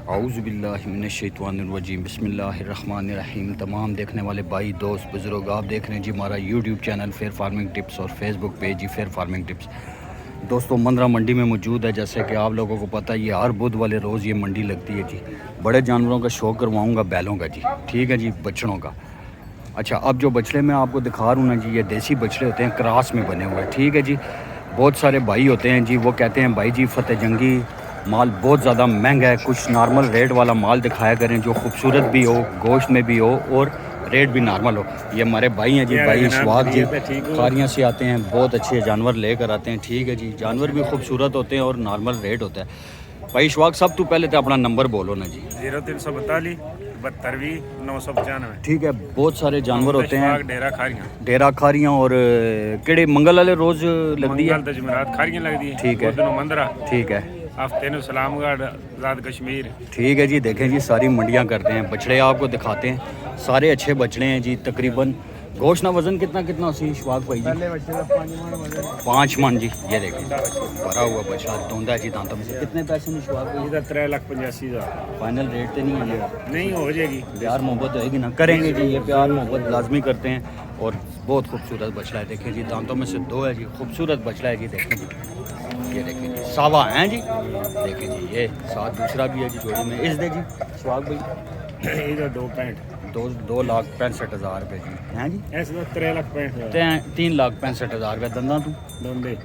औज़ुबिल्लाहिमिनश्शैतानिर्रजीम बिस्मिल्लाहिर्रहमानिर्रहीम। तमाम देखने वाले भाई दोस्त बुज़ुर्ग, आप देख रहे हैं जी हमारा YouTube channel fair farming tips और फेसबुक पेज जी फेयर फार्मिंग टिप्स। दोस्तों मंदरा मंडी में मौजूद है। जैसे कि आप लोगों को पता है ये हर बुध वाले रोज़ ये मंडी लगती है जी। बड़े जानवरों का शौक़ करवाऊँगा, बैलों का जी, ठीक है जी, बछड़ों का। अच्छा, अब जो बछड़े मैं आपको दिखा रहा हूँ ना जी, ये देसी बछड़े होते हैं, क्रॉस में बने हुए, ठीक है जी। बहुत सारे भाई होते हैं जी, वो कहते हैं भाई जी फतेह जंगी माल बहुत ज़्यादा महंगा है, कुछ नॉर्मल रेट वाला माल दिखाया करें जो खूबसूरत भी हो, गोश्त में भी हो और रेट भी नॉर्मल हो। ये हमारे भाई हैं जी, भाई इशवाक जी, खारियाँ से आते हैं, बहुत अच्छे जानवर लेकर आते हैं, ठीक है जी। जानवर भी खूबसूरत होते हैं और नॉर्मल रेट होता है। भाई इशवाक सब तो पहले तो अपना नंबर बोलो ना जी। 0342 72 995। ठीक है, बहुत सारे जानवर होते हैं, डेरा खारियाँ और केड़े मंगल वाले रोज़ लगती है, जमरात खारियाँ लगती है, ठीक है, मंदरा, ठीक है, हफ्ते में सलामगढ़, आज़ाद कश्मीर, ठीक है जी। देखें जी सारी मंडियाँ करते हैं, बछड़े आपको दिखाते हैं, सारे अच्छे बछड़े हैं जी। तकरीबन गोश्त ना वज़न कितना कितना सी इशवाक भाई जी? 5 मन जी। ये देखें भरा हुआ बछड़ा तोंदा जी दांतों में से। कितने पैसे में इशवाक भाई? 3,85,000 फाइनल रेट तो नहीं है? नहीं हो जाएगी, प्यार मोहब्बत होएगी ना, करेंगे जी, ये प्यार मोहब्बत लाजमी करते हैं। और बहुत खूबसूरत बछड़ा है, देखें जी दांतों में से 2 है जी, खूबसूरत बछड़ा है जी। देखें जी, ये देखें जी, सावा हैं जी, देखें जी, ये साथ दूसरा भी है जी जोड़ी में। इस दे जी इशवाक भाई, इधर 2.65 2,65,000 रुपये जी हैं जी। ऐसे 3,65,000 3,65,000 रुपये दंदा तू दोंदे,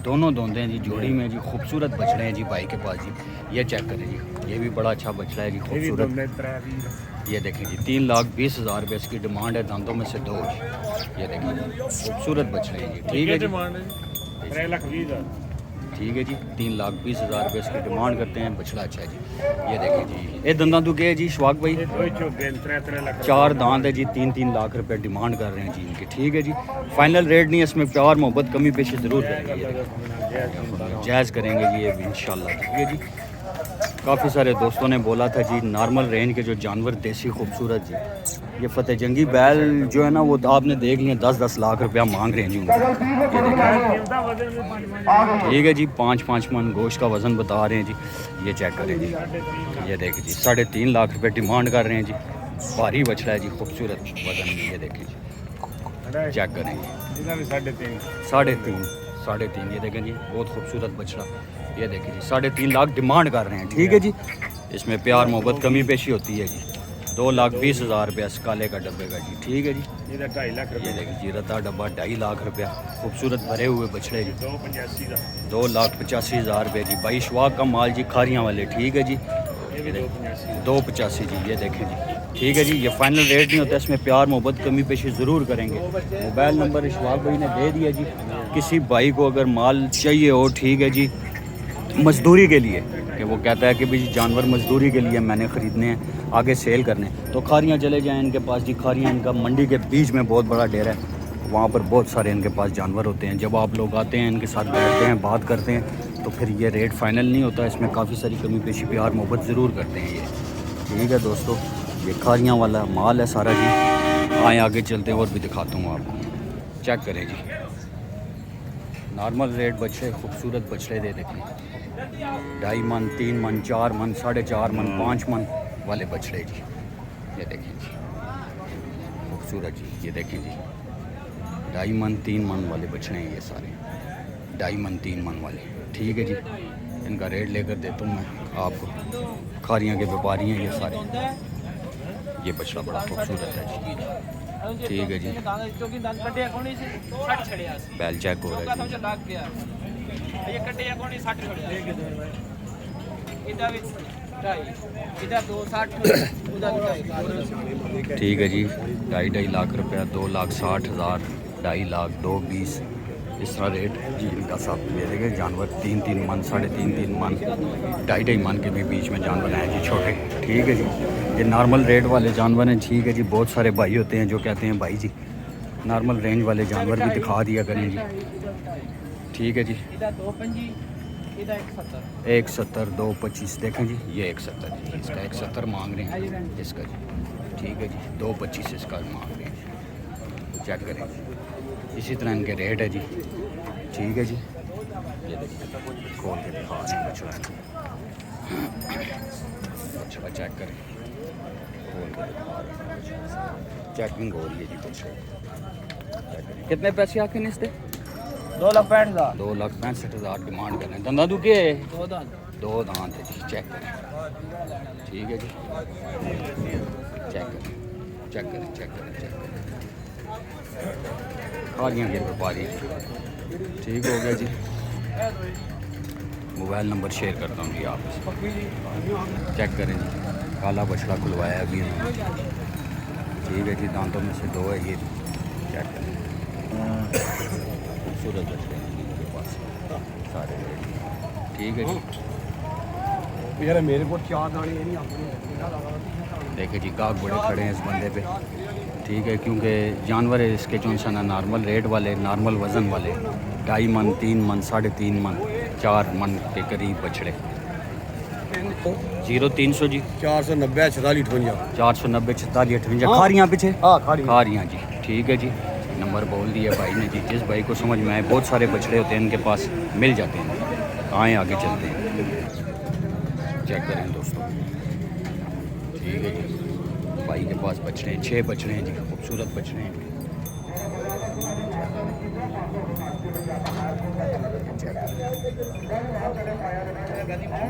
दोनों दोंदे हैं जी जोड़ी में जी। खूबसूरत बछड़े हैं जी भाई के पास जी। ये चेक करें जी, ये भी बड़ा अच्छा बछड़ा है जी, खूबसूरत। ये देखें जी 3,20,000 रुपये इसकी डिमांड है, दांतों में से 2 जी। ये देखें जी खूबसूरत बछड़े हैं जी, ठीक है जी, 3,20,000, ठीक है जी। 3,20,000 रुपये इसकी डिमांड करते हैं, बछड़ा अच्छा है जी। ये देखें जी, ये दंदा तू के जी शवाक भाई? 4 दांत है जी, 3-3 लाख रुपए डिमांड कर रहे हैं जी इनके, ठीक है जी। फाइनल रेट नहीं है, इसमें प्यार मोहब्बत कमी पेशी ज़रूर करेंगे, जायज़ करेंगे जी ये भी इंशाल्लाह, ठीक है जी। काफ़ी सारे दोस्तों ने बोला था जी नॉर्मल रेंज के जो जानवर देसी खूबसूरत जी, ये फतेह जंगी बैल जो है ना वो आपने देख लिया 10-10 लाख रुपया मांग रहे हैं जी उनको। ठीक है जी, 5-5 मन गोश्त का वज़न बता रहे हैं जी। ये चेक करें जी, ये देखें जी 3.5 लाख रुपये डिमांड कर रहे हैं जी। भारी बछड़ा है जी, खूबसूरत वज़न में। ये देखें जी, चेक करें जी, 3.5 ये देखें जी, बहुत खूबसूरत बछड़ा। ये देखें जी 3.5 लाख डिमांड कर रहे हैं, ठीक है जी। इसमें प्यार मोहब्बत कमी पेशी होती है जी। 2,20,000 रुपया इस काले का डब्बे का जी, ठीक है जी। ये 2.5 लाख रुपये, ये देखिए जी रत्ता डब्बा 2.5 लाख रुपया, खूबसूरत भरे हुए बछड़े जी। 2,85,000 रुपये जी। भाई शवाक का माल जी, खारियाँ वाले, ठीक है जी। 285 जी, ये देखें जी, ठीक है जी। ये फाइनल रेट नहीं होता, इसमें प्यार मोहब्बत कमी पेशी ज़रूर करेंगे। मोबाइल नंबर इशवाक भाई ने दे दिया जी। किसी भाई को अगर माल चाहिए हो, ठीक है जी, मजदूरी के लिए, कि वो कहता है कि भाई जानवर मजदूरी के लिए मैंने ख़रीदने हैं, आगे सेल करने, तो खारियाँ चले जाएँ इनके पास जी। खारियाँ इनका मंडी के बीच में बहुत बड़ा डेरा है, वहाँ पर बहुत सारे इनके पास जानवर होते हैं। जब आप लोग आते हैं, इनके साथ बैठते हैं, बात करते हैं, तो फिर ये रेट फाइनल नहीं होता, इसमें काफ़ी सारी कमी पेशी प्यार मोहब्बत ज़रूर करते हैं ये, ठीक है दोस्तों। ये खारियाँ वाला माल है सारा जी। आए आगे चलते हैं और भी दिखाता हूँ आपको, चेक करें जी। नॉर्मल रेट बछड़े, खूबसूरत बछड़े दे देखें, 2.5 मन, 3 मन, 4 मन, 4.5 मन, 5 मन वाले बछड़े जी। ये देखें जी खूबसूरत जी, ये देखें जी 2.5 मन, 3 मन वाले बछड़े हैं ये सारे, 2.5 मन, 3 मन वाले, ठीक है जी। इनका रेट लेकर देता हूँ मैं आपको। खारियाँ के व्यापारी हैं ये सारे। ये बछड़ा बड़ा खूबसूरत है जी, ठीक है जी। बैल चेक हो रहा है जी, ठीक है जी। 2.5 लाख रुपया, 2,60,000, 2.5 लाख, 2,20, इस तरह रेट जी इनका सब। ये देखें जानवर 3-3 मन, 3.5 मन, 2.5 मन के भी बीच में जानवर हैं जी, छोटे, ठीक है जी। ये नॉर्मल रेट वाले जानवर हैं, ठीक है जी। बहुत सारे भाई होते हैं जो कहते हैं भाई जी नॉर्मल रेंज वाले जानवर भी दिखा दिया करें जी, ठीक है जी। 170, 225 देखें जी, ये 170 जी, इसका 170 मांग रहे हैं इसका जी, ठीक है जी। 225 इसका मांग रहे हैं, चेक करें। इसी तरह इनके रेट है जी, ठीक है जी। ये देखिए खोल के दिखा रहे हैं बछड़ा, चेक करें, चेकिंग हो रही है जी कुछ। कितने पैसे आके ने इसके? 2,65,000 2,65,000 डिमांड कर रहे हैं। दंदा दुखे दो दांत दो दांत है जी, चेक करें। ठीक है जी, चेक करें चेक करें चेक करें चेक करें। खालियाँ के व्यापारी, ठीक हो गया जी। मोबाइल नंबर शेयर करता हूँ जी आप चेक करें जी। काला बछड़ा खुलवाया अभी इन्होंने। ठीक है जी, दांतों में से दो है ये, चेक करें। खूबसूरत बछड़े हैं जी इनके पास सारे। ठीक है जी, यार मेरे को 4 दाने नहीं आते। देखे जी गाहक बड़े खड़े हैं इस बंदे पे। ठीक है, क्योंकि जानवर है इसके जो सा ना नॉर्मल रेट वाले, नॉर्मल वज़न वाले 2.5 मन 3 मन 3.5 मन 4 मन के करीब बछड़े। 0300 जी 490 46 58 490 46 58 खारियाँ पीछे। हाँ खाड़ी खारियाँ जी, ठीक है जी। नंबर बोल दिया भाई ने जी। जिस भाई को समझ में आए, बहुत सारे बछड़े होते हैं इनके पास, मिल जाते हैं। आए आगे चलते हैं, चेक करें दोस्तों। ठीक है जी, भाई के पास बछड़े हैं, 6 बछड़े हैं जी, खूबसूरत बछड़े हैं।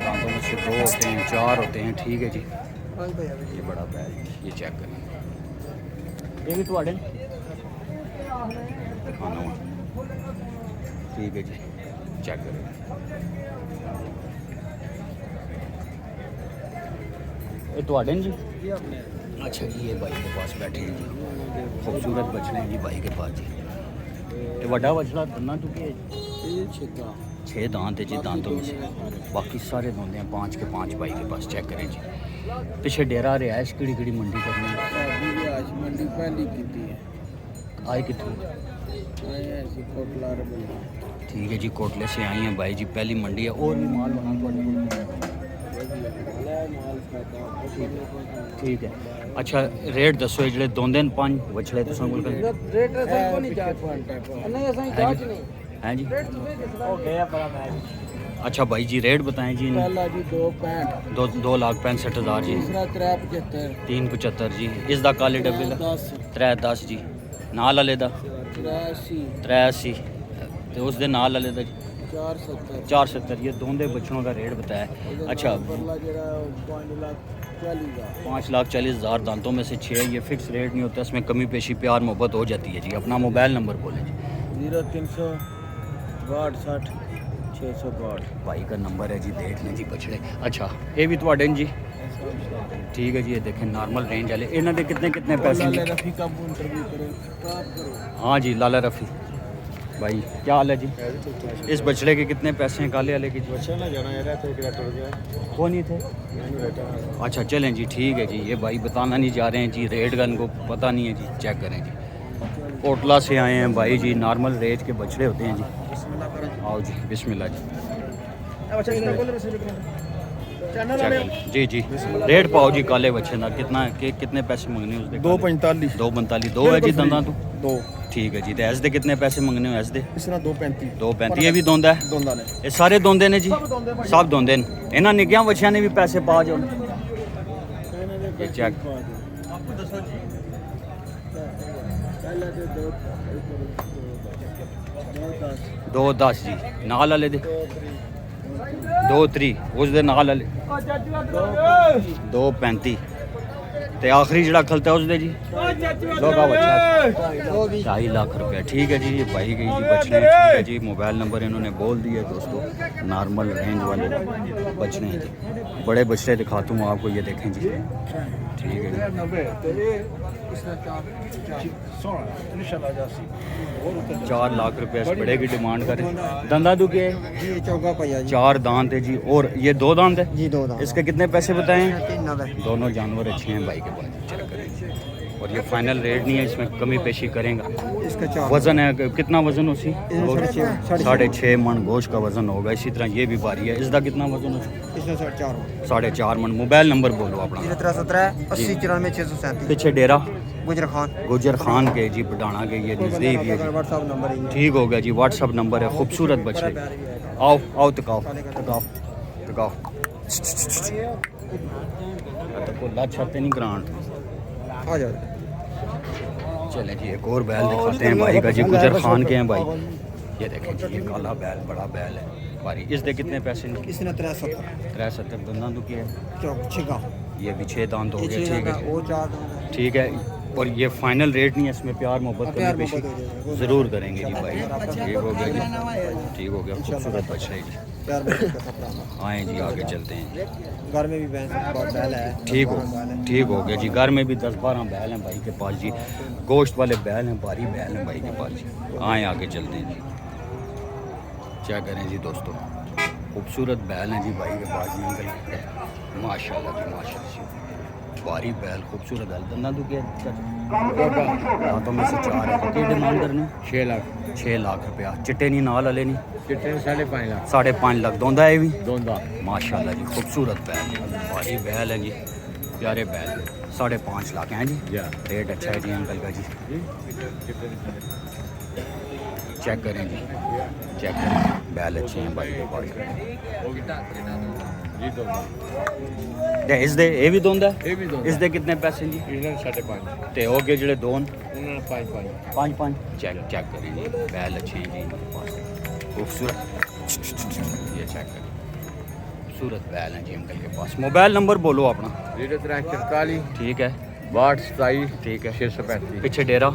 दांतों में से 2 होते हैं, 4 होते हैं। ठीक है जी, ये बड़ा बैग, ये चेक करें। ये भी थोड़े दिखाना हुआ। ठीक है जी, चेक करें। ये थोड़े जी। अच्छा जी, ये भाई के पास बैठे हैं जी, खूबसूरत बछड़े हैं जी भाई के पास जी। ये बड़ा बछड़ा दन्ना चुके 6 दांत है जी, दांतों में से बाकी सारे धोंदे हैं 5 के 5 भाई के पास। चेक करें जी। पिछे डेरा रिहायश किड़ी किड़ी मंडी करनी है। मंडी पहली की है आए कितों? ठीक है जी, कोटले से आई हैं भाई जी, पहली मंडी है। और भी माल बना ठीक है। अच्छा रेट दसो जेडे दोंदे 5 बछड़े तुसां कोल रेट नहीं नहीं असां जांच नहीं हैं जी। हो गया बड़ा मैच। अच्छा भाई जी रेट बताएं जी। पहला जी 2.65 2,65,000 जी। दूसरा 3.75 375 जी। इसका काले डब्बे का 310 जी। नाल वाले का 83 तो उस दे नाल वाले का जी 470। ये दोंदे बच्चों का रेट बताया। अच्छा 5,40,000 दांतों में से 6। ये फिक्स रेट नहीं होता, इसमें कमी पेशी प्यार मोहब्बत हो जाती है जी। अपना मोबाइल नंबर बोलें जी। 0362 662 भाई का नंबर है जी, देख लें जी बछड़े। अच्छा ये भी थोड़े जी। ठीक है जी, ये देखें नॉर्मल रेंज वाले। इन्होंने दे कितने कितने पैसे? रफ़ी का इंटरव्यू करें। हाँ जी, लाला रफ़ी भाई क्या हाल है जी? इस बछड़े के कितने पैसे हैं काले वाले के? वो नहीं थे। अच्छा चलें जी, ठीक है जी। ये भाई बताना नहीं जा रहे हैं जी रेट का, इनको पता नहीं है जी। चेक करें जी, कोटला से आए हैं भाई जी, नॉर्मल रेट के बछड़े होते हैं जी। आओ जी, बिस्मिल्लाह जी। जी जी, रेट पाओ जी काले बच्चे ना। कितने पैसे मंगने उसके? 2.45 2.45 दो है जी दंदा तो 2 ठीक है जी। तो ऐसे कितने पैसे मंगने हो? ऐसे इसना 2.35 2.35 ये भी दोंदा है। दोंदा ने ये सारे दोंदे ने जी, सब दोंदे ने। इन्होंने निक्कियां बच्चियां ने भी पैसे पा जो। ये चेक दो 10 जी, नाल वाले दे 2.3 उस दे नाल वाले 2.35 ते आखिरी जड़ा खलता है उस दे जी 2.5 लाख रुपया। ठीक है जी, ये पाई गई जी बछड़े। ठीक है जी, मोबाइल नंबर इन्होंने बोल दिया दोस्तों। नॉर्मल रेंज वाले बछड़े हैं जी, बड़े बछड़े दिखाता हूँ आपको, ये देखें जी। ठीक है जी, 4 लाख रुपया इस बड़े की डिमांड करें। दंदा दू के चौका पाया जी 4 दांत है जी, और ये 2 दांत है जी 2 दांत इसके कितने पैसे बताएं? 390 दोनों जानवर अच्छे हैं भाई के पास। चेक करें। और ये फाइनल रेट नहीं है, इसमें कमी पेशी करेंगे। इसका 4 वजन है कितना? वजन उसी 6.5 मन गोश्त का वजन होगा। इसी तरह ये भी बारी है, इसका कितना वजन है? इसका 4.5 4.5 मन। मोबाइल नंबर बोलो अपना। 317 80 94 637 पीछे डेरा गुजर खान के जी पटाना के, ये नज़दीक है जी। व्हाट्सएप नंबर है ठीक हो गया जी, व्हाट्सअप नंबर है। खूबसूरत बछड़े। आओ आओ तकाओ तकाओ तकाओ। कोला छत नहीं ग्रांट आ जाओ। चलें जी एक और बैल दिखाते हैं भाई का जी, गुजर खान के हैं भाई। ये देखें जी ये काला बैल बड़ा बैल है भारी। इस दे कितने पैसे नहीं? इसने 73 73 दंदां तो क्या है? छिका ये भी 6 दांत हो गए, ठीक है वो 4 दांत ठीक है। और ये फाइनल रेट नहीं है, इसमें प्यार मोहब्बत प्यार कमी मोहब्बत हो पेशी जाएगा। ज़रूर करेंगे जी भाई। ठीक हो गया जी, ठीक हो गया, खूबसूरत बच्चा है जी। प्यार मोहब्बत का सपना। आए जी आगे चलते हैं। घर में भी भैंस बहुत बैल है। ठीक हो गया जी। घर में भी 10-12 बैल हैं भाई के पास जी, गोश्त वाले बैल हैं, भारी बैल हैं भाई के पास जी। आए आगे चलते हैं जी। क्या करें जी दोस्तों, खूबसूरत बैल हैं जी भाई के पास जी। अंकल माशाल्लाह जी माशाल्लाह जी, भारी बैल खूबसूरत बैल। दंदा तो क्या दांतों में से 4 है। क्या डिमांड करनी? 6 लाख 6 लाख रुपया। चिट्टे नहीं नाल वाले नहीं? चिट्टे 5.5 लाख 5.5 लाख। दोंदा है भी दोंदा माशाल्लाह जी, खूबसूरत बैल है, भारी बैल है जी, प्यारे बैल। 5.5 लाख हैं जी। या रेट अच्छा है जी अंकल का जी। चेक करें जी, चेक करें, बैल अच्छे हैं भाई के पास। जी दोंदा इस दे ये भी दोंदा ये भी दोंदा इस दे कितने पैसे जी? ਇਹਨਾਂ 5.5 ते हो गए जेडे दोन ਉਹਨਾਂ 5.5 5 चेक चेक करें जी, बैल अच्छे हैं जी इनके पास, खूबसूरत। ये चेक करें, खूबसूरत बैल हैं जी अंकल के पास। मोबाइल नंबर बोलो अपना। 4344 ठीक है 6227 ठीक है। 635 पीछे डेरा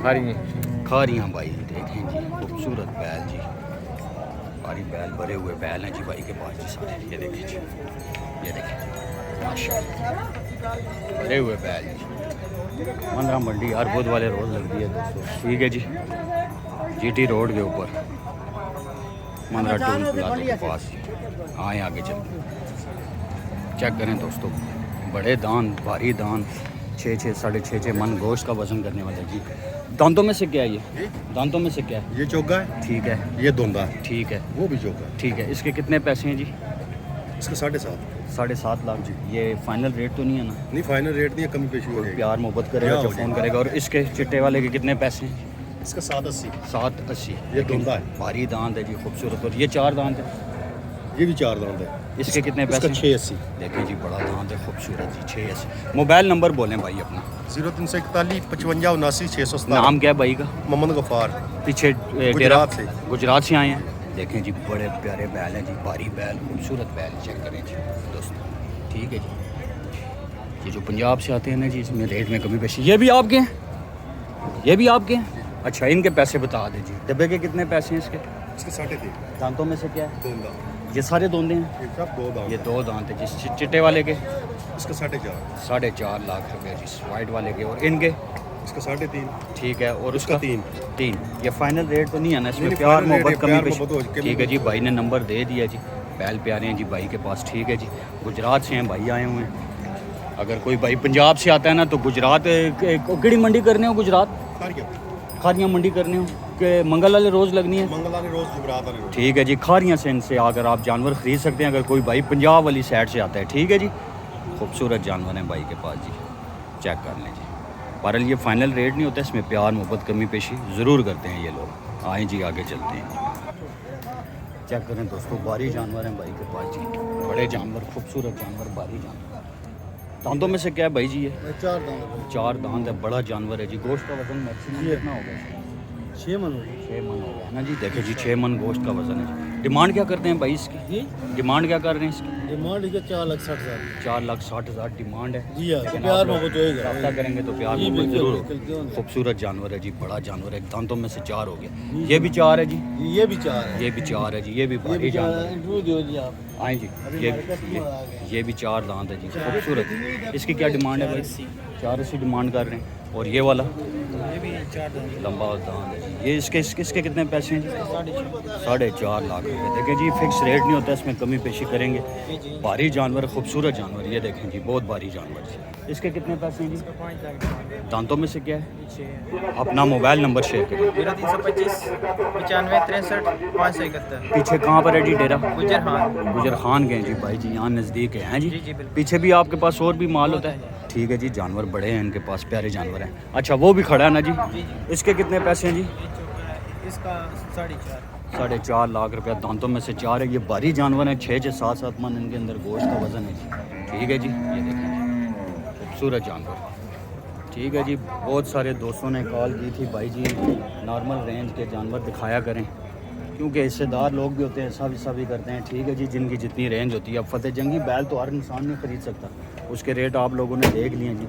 खारी खारियाँ भाई, देखें जी खूबसूरत बैल जी, भारी बैल, भरे हुए बैल हैं जी भाई के पास जी सारे। ये देखें जी, ये देखें माशाल्लाह, भरे हुए बैल जी। 15 मंडी हर बुध वाले रोज़ लगती है दोस्तों। ठीक है जी, जीटी रोड के ऊपर 15 टूल प्लाजा के पास। आए आगे चल, चेक करें दोस्तों, बड़े दान, भारी दान, 6 साढ़े 6 मन गोश्त का वजन करने वाला जी। दांतों में से क्या है ये? दांतों में से क्या है? ये चोगा है, ठीक है ये दोंदा है, ठीक है वो भी चोगा है। ठीक है। इसके कितने पैसे हैं जी? इसका 7.5 7.5 लाख जी। ये फाइनल रेट तो नहीं है ना? नहीं, फाइनल रेट नहीं है, कमी पेशी हो जाएगी। प्यार मोहब्बत करेगा क्या जो हो फ़ोन जाएगा? करेगा। और इसके चिट्टे वाले के कितने पैसे हैं? इसका 7.80, 7.80। ये दोंदा है, भारी दांत है जी, खूबसूरत। और ये 4 दांत है, ये भी 4 दांत है। इसके कितने इसका पैसे? 680। देखें जी बड़ा दांत है, खूबसूरत जी, 680। मोबाइल नंबर बोलें भाई अपना। 0341 55 79 617। नाम क्या है भाई का? मोहम्मद गफार, पीछे डेरा गुजरात से। गुजरात से आए हैं। देखें जी बड़े प्यारे बैल हैं जी, भारी बैल, खूबसूरत बैल। चेक करें जी दोस्तों, ठीक है जी। ये जो पंजाब से आते हैं ना जी, इसमें रेट में कमी पेशी। ये भी आपके हैं? ये भी आपके हैं? अच्छा, इनके पैसे बता दीजिए। डब्बे के कितने पैसे हैं इसके? इसके 3.5 दांतों में से क्या है? दोंदा, ये सारे दोंदे हैं? ये सब 2 दांत। ये 2 दांत है जिस चिट्टे वाले के इसका 4.5, 4.5 लाख रुपए जिस वाइट वाले के। और इनके इसका 3.5, ठीक है। और उसका उसका 3। ये फाइनल रेट तो नहीं है ना इसमें? नहीं, प्यार final rate मोहब्बत है, कमी प्यार पेशी। मोहब्बत हो, ठीक है जी, भाई ने नंबर दे दिया जी। बैल प्यारे हैं जी भाई के पास। ठीक है जी, गुजरात से हैं भाई आए हुए हैं। अगर कोई भाई पंजाब से आता है ना तो गुजरात केड़ी मंडी करने हो? गुजरात खारियाँ मंडी करने हो कि मंगल वाले रोज़ लगनी है? मंगल वाले रोज, जुमरात वाले रोज। ठीक है जी, खारियाँ से इनसे आकर आप जानवर ख़रीद सकते हैं अगर कोई भाई पंजाब वाली साइड से आता है। ठीक है जी, खूबसूरत जानवर हैं भाई के पास जी, चेक कर लें जी। बहरहाल ये फाइनल रेट नहीं होता, इसमें प्यार मोहब्बत कमी पेशी ज़रूर करते हैं ये लोग। आए जी आगे चलते हैं। चेक करें दोस्तों, भारी जानवर हैं भाई के पास जी, बड़े जानवर, खूबसूरत जानवर, भारी जानवर। दांतों में से क्या है भाई जी? ये 4 दांत, 4 दांत है, बड़ा जानवर है जी। गोश्त का वजन मैक्सिमम कितना होगा? 6 मन हो गए। 6 मन हो गया ना जी। देखो जी 6 मन गोश्त का वजन है। डिमांड क्या करते हैं भाई इसकी? डिमांड क्या कर रहे हैं इसकी? डिमांड इसका 4,60,000। 4,60,000 डिमांड है। जी हाँ, लेकिन प्यार आप लोग मोहब्बत होएगा। रब्ता करेंगे तो प्यार जी, मोहब्बत बिल्कुल, जरूर बिल्कुल, होगा। खूबसूरत जानवर है जी, बड़ा जानवर है। दांतों में से 4 हो गया। ये भी 4 है जी, ये भी 4 है। ये भी 4 है जी, ये भी भारी जानवर है। इंटरव्यू दियो जी आप। आए जी, ये भी 4 दांत है जी, खूबसूरत। इसकी क्या डिमांड है भाई? 480 डिमांड कर रहे हैं। और ये वाला ये भी 4 दांत, लंबा दांत है जी। ये इसके कितने पैसे हैं जी? 4.5 लाख रुपए। देखें जी फिक्स रेट नहीं होता, इसमें कमी पेशी करेंगे। भारी जानवर, खूबसूरत जानवर, ये देखें जी बहुत भारी जानवर जी। इसके कितने पैसे हैं जी? 5 लाख। दांतों में से क्या है? अपना मोबाइल नंबर शेयर करें। 0325 95 63 571। पीछे कहाँ पर है जी डेरा? गुजर खान गए जी भाई जी, यहाँ नज़दीक है जी। जी, बिल्कुल। पीछे भी आपके पास और भी माल होता है? ठीक है जी, जानवर बड़े हैं इनके पास, प्यारे जानवर हैं। अच्छा, वो भी खड़ा है ना जी? इसके कितने पैसे हैं जी? इसका 4.5। 4.5 लाख रुपया। दांतों में से 4 है। ये भारी जानवर हैं, 6 से 7 मन इनके अंदर गोश्त का वजन है जी। ठीक है जी, ये देखें जी खूबसूरत जानवर। ठीक है जी, बहुत सारे दोस्तों ने कॉल की थी, भाई जी नॉर्मल रेंज के जानवर दिखाया करें, क्योंकि हिस्सेदार लोग भी होते हैं, सब भी करते हैं। ठीक है जी, जिनकी जितनी रेंज होती है। अब फतेह जंगी बैल तो हर इंसान नहीं ख़रीद सकता, उसके रेट आप लोगों ने देख लिए जी।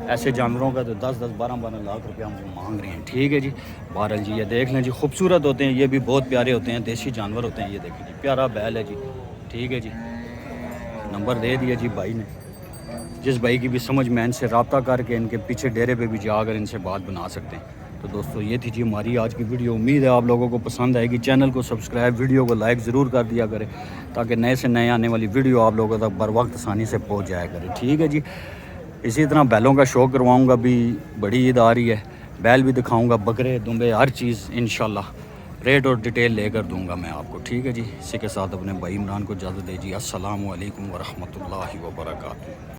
ऐसे जानवरों का तो 10-10, 12-12 लाख रुपया हमको मांग रहे हैं। ठीक है जी, बहरहाल जी ये देख लें जी, खूबसूरत होते हैं, ये भी बहुत प्यारे होते हैं, देसी जानवर होते हैं। ये देखिए जी, प्यारा बैल है जी। ठीक है जी, नंबर दे दिया जी भाई ने। जिस भाई की भी समझ में, इनसे रब्ता करके इनके पीछे डेरे पे भी जाकर इनसे बात बना सकते हैं। तो दोस्तों ये थी जी हमारी आज की वीडियो। उम्मीद है आप लोगों को पसंद आएगी। चैनल को सब्सक्राइब, वीडियो को लाइक ज़रूर कर दिया करें, ताकि नए से नए आने वाली वीडियो आप लोगों तक बर वक्त आसानी से पहुँच जाया करें। ठीक है जी, इसी तरह बैलों का शौक़ करवाऊँगा भी, बड़ी ईद आ रही है, बैल भी दिखाऊँगा, बकरे दुम्बे हर चीज़ इंशाल्लाह रेट और डिटेल लेकर दूंगा मैं आपको। ठीक है जी, इसी के साथ अपने भाई इमरान को इजाज़त दीजिए। अस्सलामु अलैकुम वरहमतुल्लाहि वबरकातुहू।